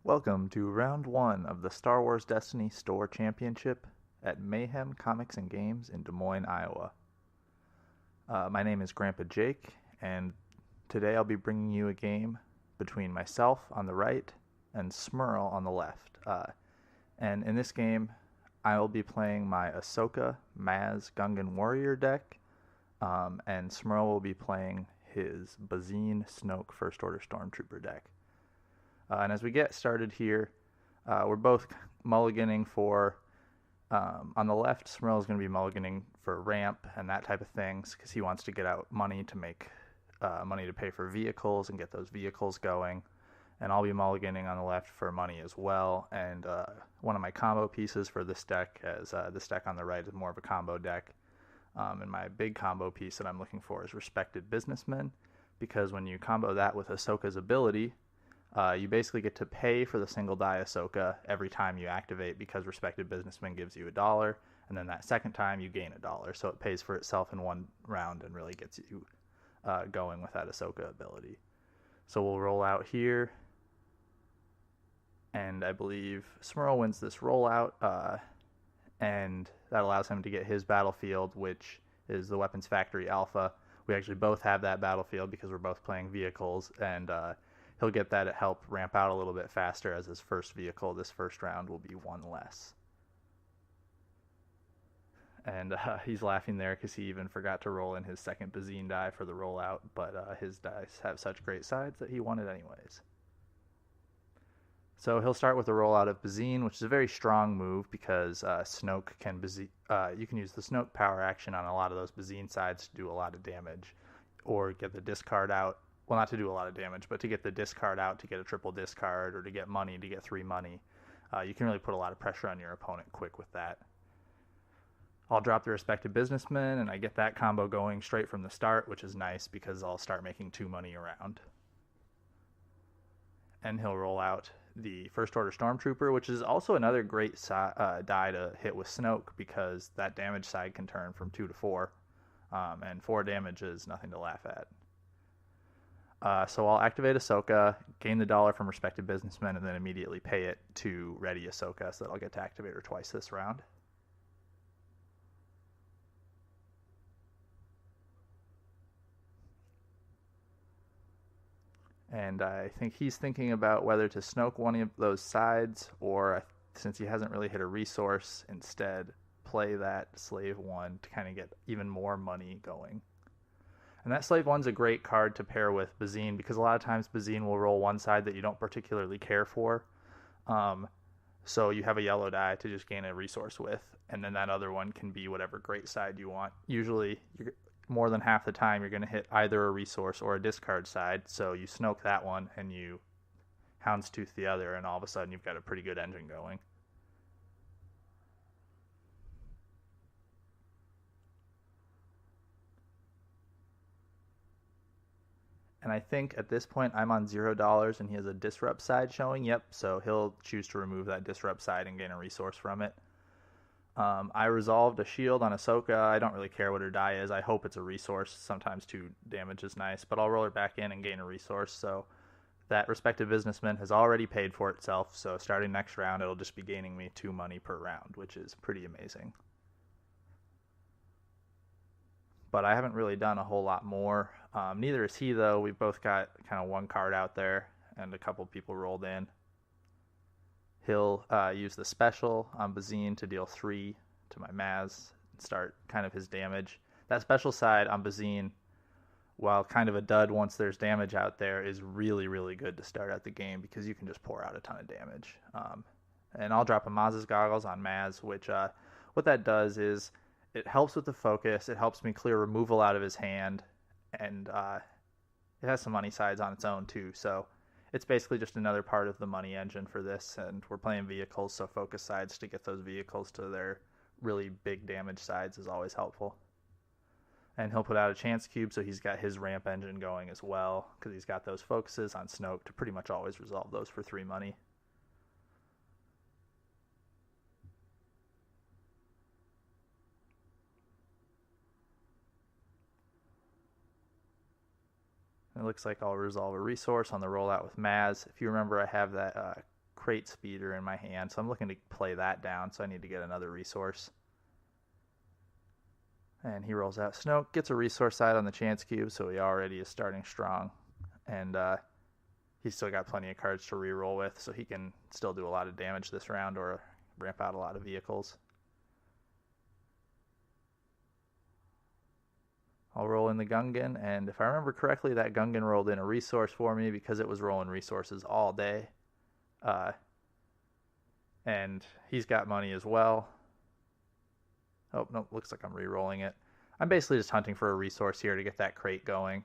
Welcome to round one of the Star Wars Destiny Store Championship at Mayhem Comics and Games in Des Moines, Iowa. My name is Grandpa Jake, and today I'll be bringing you a game between myself on the right and Smurl on the left. And in this game, I will be playing my Ahsoka Maz Gungan Warrior deck, and Smurl will be playing his eBazine Snoke First Order Stormtrooper deck. And as we get started here, we're both mulliganing for, on the left, Smurl is going to be mulliganing for ramp and that type of things because he wants to get out money to make money to pay for vehicles and get those vehicles going. And I'll be mulliganing on the left for money as well. And one of my combo pieces for this deck, as this deck on the right is more of a combo deck. And my big combo piece that I'm looking for is Respected Businessman, because when you combo that with Ahsoka's ability, you basically get to pay for the single die Ahsoka every time you activate because Respected Businessman gives you $1, and then that second time you gain $1. So it pays for itself in one round and really gets you going with that Ahsoka ability. So we'll roll out here, and I believe Smurl wins this rollout, and that allows him to get his battlefield, which is the Weapons Factory Alpha. We actually both have that battlefield because we're both playing vehicles, and he'll get that to help ramp out a little bit faster as his first vehicle. This first round will be one less. And he's laughing there because he even forgot to roll in his second eBazine die for the rollout, but his dice have such great sides that he won it anyways. So he'll start with a rollout of eBazine, which is a very strong move because Snoke can you can use the Snoke power action on a lot of those eBazine sides to do a lot of damage, or get the discard out. Well, not to do a lot of damage, but to get the discard out to get a triple discard, or to get money to get 3 money. You can really put a lot of pressure on your opponent quick with that. I'll drop the Respected Businessman, and I get that combo going straight from the start, which is nice because I'll start making 2 money around. And he'll roll out the First Order Stormtrooper, which is also another great die to hit with Snoke because that damage side can turn from 2 to 4, and 4 damage is nothing to laugh at. So I'll activate Ahsoka, gain the $1 from Respected Businessman, and then immediately pay it to ready Ahsoka so that I'll get to activate her twice this round. And I think he's thinking about whether to Snoke one of those sides, or since he hasn't really hit a resource, instead play that Slave 1 to kind of get even more money going. And that Slave 1's a great card to pair with eBazine because a lot of times eBazine will roll one side that you don't particularly care for. So you have a yellow die to just gain a resource with, and then that other one can be whatever great side you want. Usually, more than half the time, you're going to hit either a resource or a discard side, so you Snoke that one and you Houndstooth the other, and all of a sudden you've got a pretty good engine going. And I think at this point I'm on $0 and he has a disrupt side showing. Yep, so he'll choose to remove that disrupt side and gain a resource from it. I resolved a shield on Ahsoka. I don't really care what her die is. I hope it's a resource. Sometimes 2 damage is nice, but I'll roll her back in and gain a resource. So that Respected Businessman has already paid for itself. So starting next round, it'll just be gaining me 2 money per round, which is pretty amazing. But I haven't really done a whole lot more. Neither is he, though. We've both got kind of 1 card out there, and a couple people rolled in. He'll use the special on eBazine to deal 3 to my Maz and start kind of his damage. That special side on eBazine, while kind of a dud once there's damage out there, is really, really good to start out the game because you can just pour out a ton of damage. And I'll drop a Maz's Goggles on Maz, which what that does is it helps with the focus. It helps me clear removal out of his hand, and it has some money sides on its own too. So it's basically just another part of the money engine for this, and we're playing vehicles, so focus sides to get those vehicles to their really big damage sides is always helpful. And he'll put out a chance cube, so he's got his ramp engine going as well, because he's got those focuses on Snoke to pretty much always resolve those for 3 money. It looks like I'll resolve a resource on the rollout with Maz. If you remember, I have that crate speeder in my hand, so I'm looking to play that down, so I need to get another resource. And he rolls out Snoke, gets a resource side on the chance cube, so he already is starting strong. And he's still got plenty of cards to reroll with, so he can still do a lot of damage this round or ramp out a lot of vehicles. I'll roll in the Gungan, and if I remember correctly, that Gungan rolled in a resource for me because it was rolling resources all day. And he's got money as well. Oh, no, looks like I'm re-rolling it. I'm basically just hunting for a resource here to get that crate going.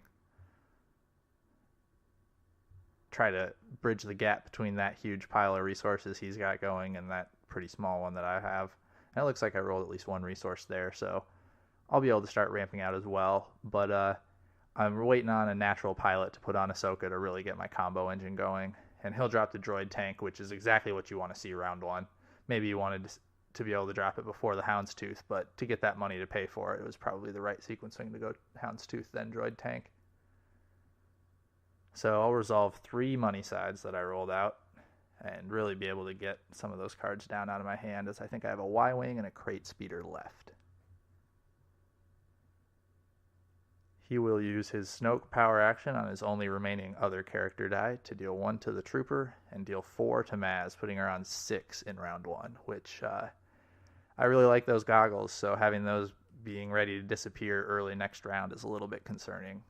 Try to bridge the gap between that huge pile of resources he's got going and that pretty small one that I have. And it looks like I rolled at least one resource there, so I'll be able to start ramping out as well. But I'm waiting on a natural pilot to put on Ahsoka to really get my combo engine going. And he'll drop the droid tank, which is exactly what you want to see round one. Maybe you wanted to be able to drop it before the Houndstooth, but to get that money to pay for it, it was probably the right sequencing to go Houndstooth, then droid tank. So I'll resolve 3 money sides that I rolled out and really be able to get some of those cards down out of my hand, as I think I have a Y-Wing and a crate speeder left. He will use his Snoke power action on his only remaining other character die to deal 1 to the Trooper and deal 4 to Maz, putting her on 6 in round 1, which I really like those goggles, so having those being ready to disappear early next round is a little bit concerning.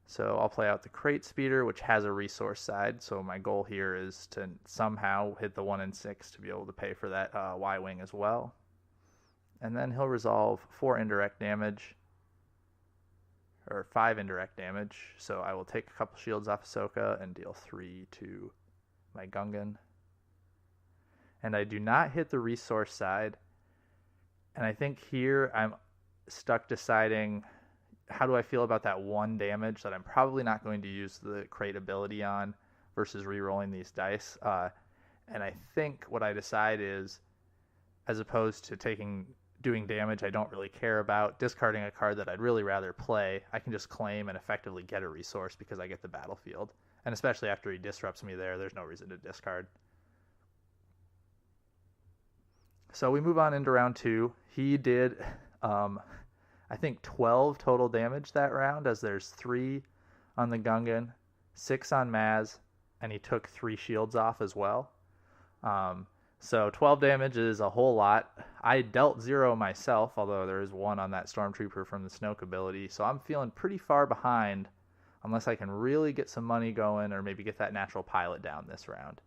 So I'll play out the crate speeder, which has a resource side, so my goal here is to somehow hit the 1 and 6 to be able to pay for that Y-Wing as well. And then he'll resolve 4 indirect damage, or 5 indirect damage. So I will take a couple shields off Ahsoka and deal 3 to my Gungan. And I do not hit the resource side. And I think here I'm stuck deciding, how do I feel about that 1 damage that I'm probably not going to use the crate ability on versus re-rolling these dice. And I think what I decide is, as opposed to doing damage I don't really care about, discarding a card that I'd really rather play, I can just claim and effectively get a resource because I get the battlefield. And especially after he disrupts me there's no reason to discard. So we move on into round 2. He did, I think, 12 total damage that round, as there's 3 on the Gungan, 6 on Maz, and he took 3 shields off as well. So 12 damage is a whole lot. I dealt 0 myself, although there is 1 on that Stormtrooper from the Snoke ability. So I'm feeling pretty far behind unless I can really get some money going or maybe get that natural pilot down this round.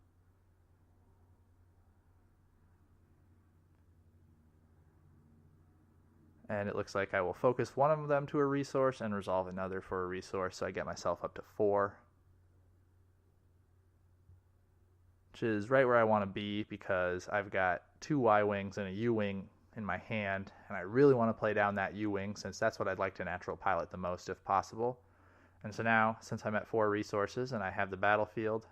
And it looks like I will focus one of them to a resource and resolve another for a resource, so I get myself up to 4. Which is right where I want to be because I've got 2 Y-Wings and a U-Wing in my hand, and I really want to play down that U-Wing since that's what I'd like to natural pilot the most if possible. And so now, since I'm at 4 resources and I have the battlefield...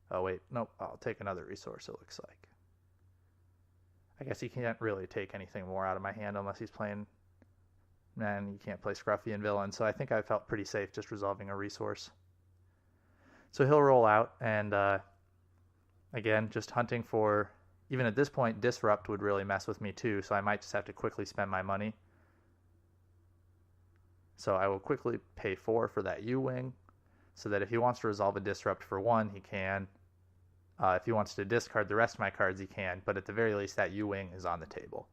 Oh wait, nope, I'll take another resource, it looks like. I guess he can't really take anything more out of my hand unless he's playing... Man, you can't play Scruffy and Villain, so I think I felt pretty safe just resolving a resource. So he'll roll out, and again, just hunting for... Even at this point, Disrupt would really mess with me too, so I might just have to quickly spend my money. So I will quickly pay 4 for that U-Wing, so that if he wants to resolve a Disrupt for 1, he can. If he wants to discard the rest of my cards, he can, but at the very least, that U-Wing is on the table.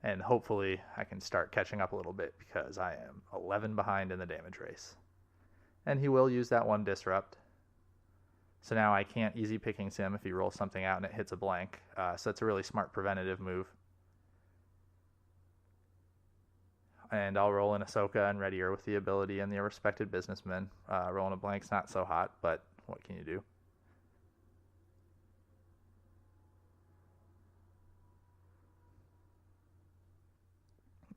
And hopefully, I can start catching up a little bit, because I am 11 behind in the damage race. And he will use that 1 Disrupt. So now I can't easy pickings him if he rolls something out and it hits a blank. So that's a really smart preventative move. And I'll roll in Ahsoka and ready her with the ability and the respected businessman. Rolling a blank's not so hot, but what can you do?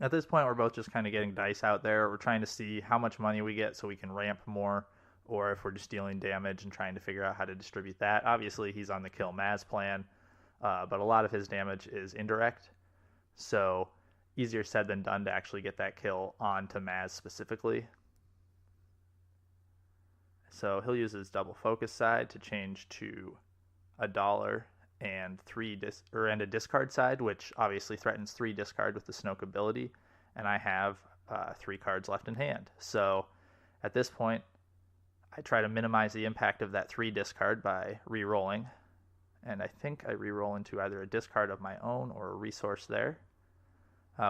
At this point, we're both just kind of getting dice out there. We're trying to see how much money we get so we can ramp more, or if we're just dealing damage and trying to figure out how to distribute that. Obviously, he's on the kill Maz plan, but a lot of his damage is indirect, so easier said than done to actually get that kill onto Maz specifically. So he'll use his double focus side to change to $1 and a discard side, which obviously threatens 3 discard with the Snoke ability, and I have 3 cards left in hand. So at this point, I try to minimize the impact of that 3 discard by re-rolling, and I think I re-roll into either a discard of my own or a resource there,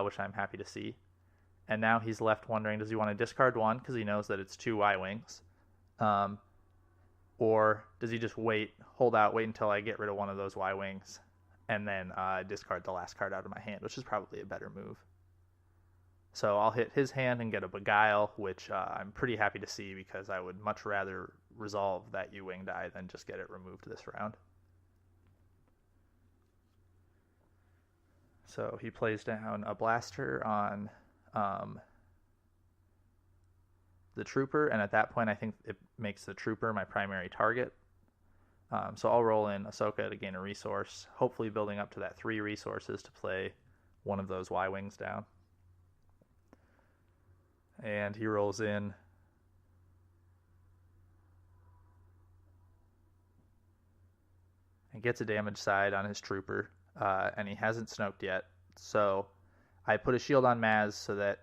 which I'm happy to see. And now he's left wondering, does he want to discard 1 because he knows that it's 2 Y-Wings, or does he just hold out, wait until I get rid of one of those Y-Wings, and then discard the last card out of my hand, which is probably a better move. So I'll hit his hand and get a Beguile, which I'm pretty happy to see because I would much rather resolve that U-Wing die than just get it removed this round. So he plays down a blaster on the trooper, and at that point I think it makes the trooper my primary target. So I'll roll in Ahsoka to gain a resource, hopefully building up to that 3 resources to play one of those Y-Wings down. And he rolls in and gets a damage side on his trooper, and he hasn't Snoked yet. So I put a shield on Maz so that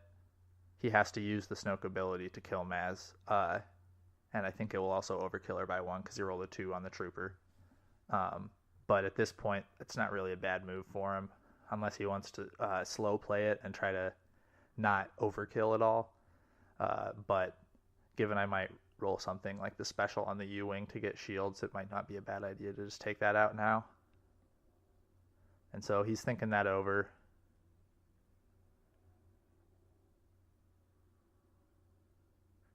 he has to use the Snoke ability to kill Maz, and I think it will also overkill her by 1 because he rolled a 2 on the trooper. But at this point, it's not really a bad move for him, unless he wants to slow play it and try to not overkill at all. But given I might roll something like the special on the U-Wing to get shields, it might not be a bad idea to just take that out now. And so he's thinking that over.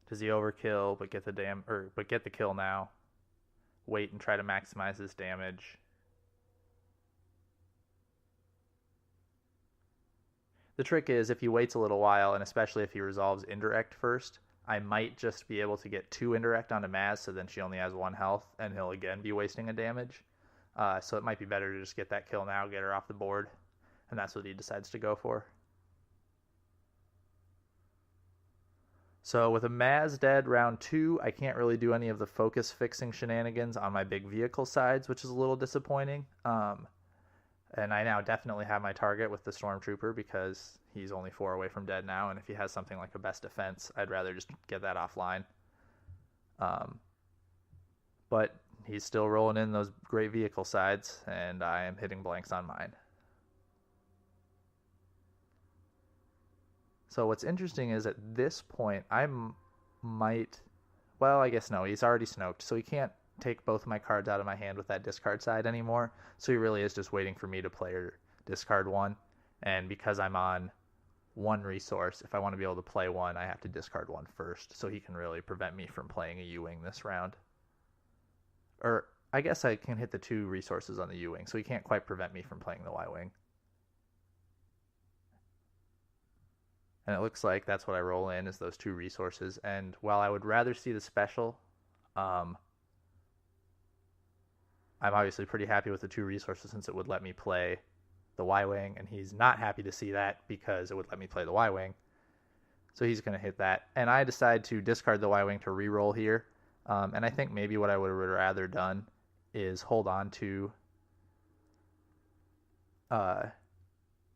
Does he overkill but get the kill now? Wait and try to maximize his damage. The trick is, if he waits a little while, and especially if he resolves indirect first, I might just be able to get 2 indirect onto Maz, so then she only has 1 health, and he'll again be wasting a damage. So it might be better to just get that kill now, get her off the board, and that's what he decides to go for. So with a Maz dead round 2, I can't really do any of the focus fixing shenanigans on my big vehicle sides, which is a little disappointing. And I now definitely have my target with the Stormtrooper because he's only 4 away from dead now, and if he has something like a best defense, I'd rather just get that offline. But he's still rolling in those great vehicle sides, and I am hitting blanks on mine. So what's interesting is at this point, I guess no, he's already Snoked, so he can't take both my cards out of my hand with that discard side anymore. So he really is just waiting for me to play or discard 1. And because I'm on 1 resource, if I want to be able to play 1, I have to discard 1 first. So he can really prevent me from playing a U-Wing this round. Or I guess I can hit the 2 resources on the U-Wing, so he can't quite prevent me from playing the Y-Wing. And it looks like that's what I roll in, is those 2 resources. And while I would rather see the special, I'm obviously pretty happy with the 2 resources since it would let me play the Y-Wing, and he's not happy to see that because it would let me play the Y-Wing. So he's going to hit that. And I decide to discard the Y-Wing to re-roll here. And I think maybe what I would have rather done is hold on to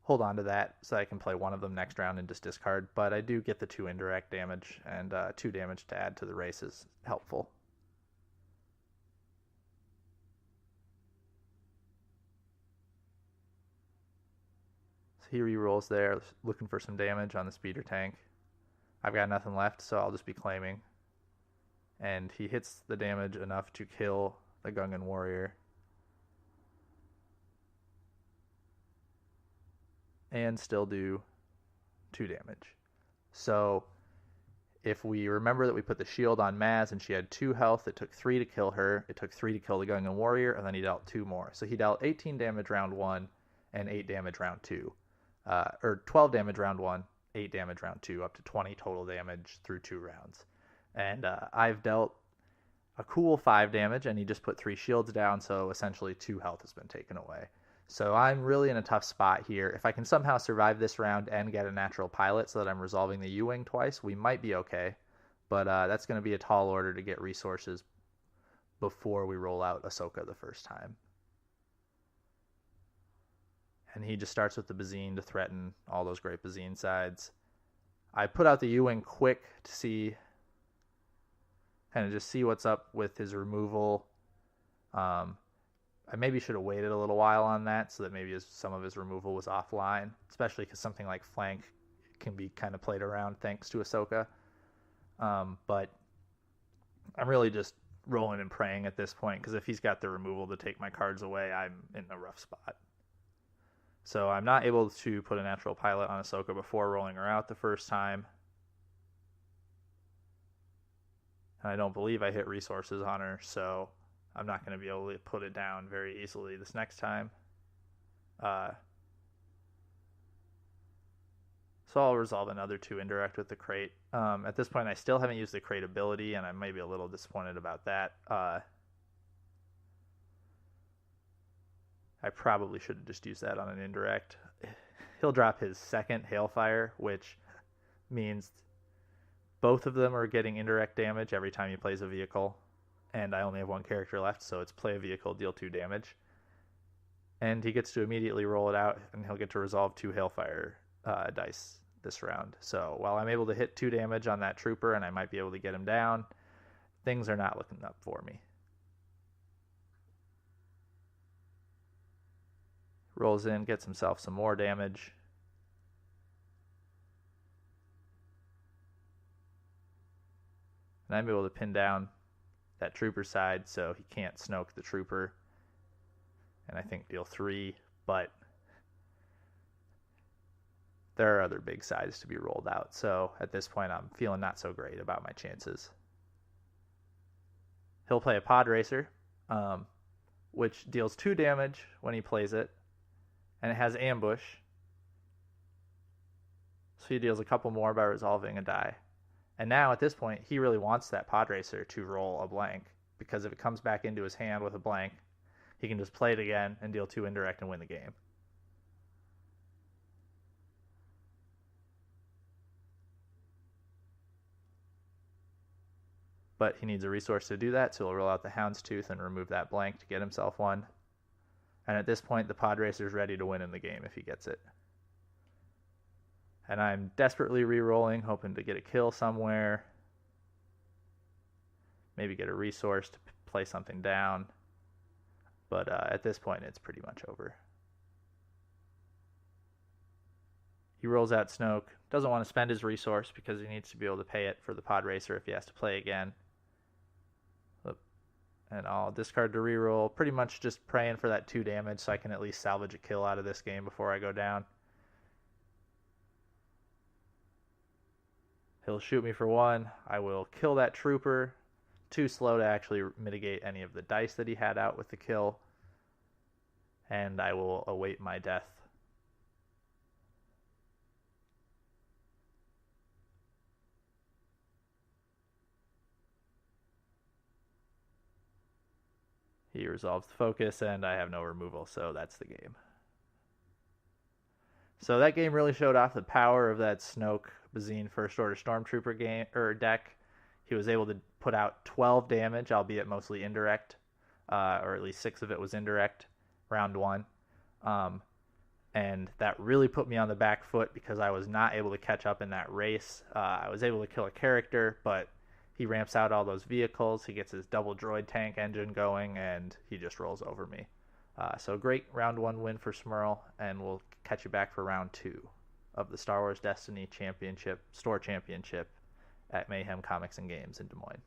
that so I can play 1 of them next round and just discard. But I do get the 2 indirect damage, and 2 damage to add to the race is helpful. So he re-rolls there, looking for some damage on the speeder tank. I've got nothing left, so I'll just be claiming. And he hits the damage enough to kill the Gungan warrior. And still do 2 damage. So if we remember that we put the shield on Maz and she had 2 health, it took 3 to kill her, it took 3 to kill the Gungan warrior, and then he dealt 2 more. So he dealt 18 damage round 1 and 8 damage round 2. Or 12 damage round 1, 8 damage round 2, up to 20 total damage through 2 rounds. And I've dealt a cool 5 damage, and he just put 3 shields down, so essentially 2 health has been taken away. So I'm really in a tough spot here. If I can somehow survive this round and get a natural pilot so that I'm resolving the U-Wing twice, we might be okay. But that's going to be a tall order to get resources before we roll out Ahsoka the first time. And he just starts with the Bazine to threaten all those great Bazine sides. I put out the U-Wing quick to see, kind of just see what's up with his removal. I maybe should have waited a little while on that so that maybe some of his removal was offline, especially because something like flank can be kind of played around thanks to Ahsoka. But I'm really just rolling and praying at this point, because if he's got the removal to take my cards away, I'm in a rough spot. So I'm not able to put a natural pilot on Ahsoka before rolling her out the first time. And I don't believe I hit resources on her, so I'm not going to be able to put it down very easily this next time. So I'll resolve another 2 indirect with the crate. At this point, I still haven't used the crate ability, and I may be a little disappointed about that. I probably should have just used that on an indirect. He'll drop his second Hailfire, which means both of them are getting indirect damage every time he plays a vehicle. And I only have 1 character left, so it's play a vehicle, deal 2 damage. And he gets to immediately roll it out, and he'll get to resolve 2 Hailfire dice this round. So while I'm able to hit 2 damage on that trooper, and I might be able to get him down, things are not looking up for me. Rolls in, gets himself some more damage. And I'm able to pin down that trooper side so he can't Snoke the trooper. And I think deal 3, but there are other big sides to be rolled out. So at this point, I'm feeling not so great about my chances. He'll play a Pod Racer, which deals 2 damage when he plays it. And it has ambush. So he deals a couple more by resolving a die. And now at this point, he really wants that Pod Racer to roll a blank, because if it comes back into his hand with a blank, he can just play it again and deal 2 indirect and win the game. But he needs a resource to do that, so he'll roll out the Houndstooth and remove that blank to get himself 1. And at this point, the Pod Racer is ready to win in the game if he gets it. And I'm desperately re-rolling, hoping to get a kill somewhere. Maybe get a resource to play something down. But at this point, it's pretty much over. He rolls out Snoke. Doesn't want to spend his resource because he needs to be able to pay it for the Pod Racer if he has to play again. And I'll discard to reroll, pretty much just praying for that 2 damage so I can at least salvage a kill out of this game before I go down. He'll shoot me for 1. I will kill that trooper. Too slow to actually mitigate any of the dice that he had out with the kill. And I will await my death. He resolves the focus, and I have no removal, so that's the game. So that game really showed off the power of that Snoke Bazine First Order Stormtrooper game deck. He was able to put out 12 damage, albeit mostly indirect, or at least 6 of it was indirect, round 1. And that really put me on the back foot because I was not able to catch up in that race. I was able to kill a character, but he ramps out all those vehicles. He gets his double droid tank engine going, and he just rolls over me. So great round 1 win for Smurl, and we'll catch you back for round 2 of the Star Wars Destiny Championship, Store Championship at Mayhem Comics and Games in Des Moines.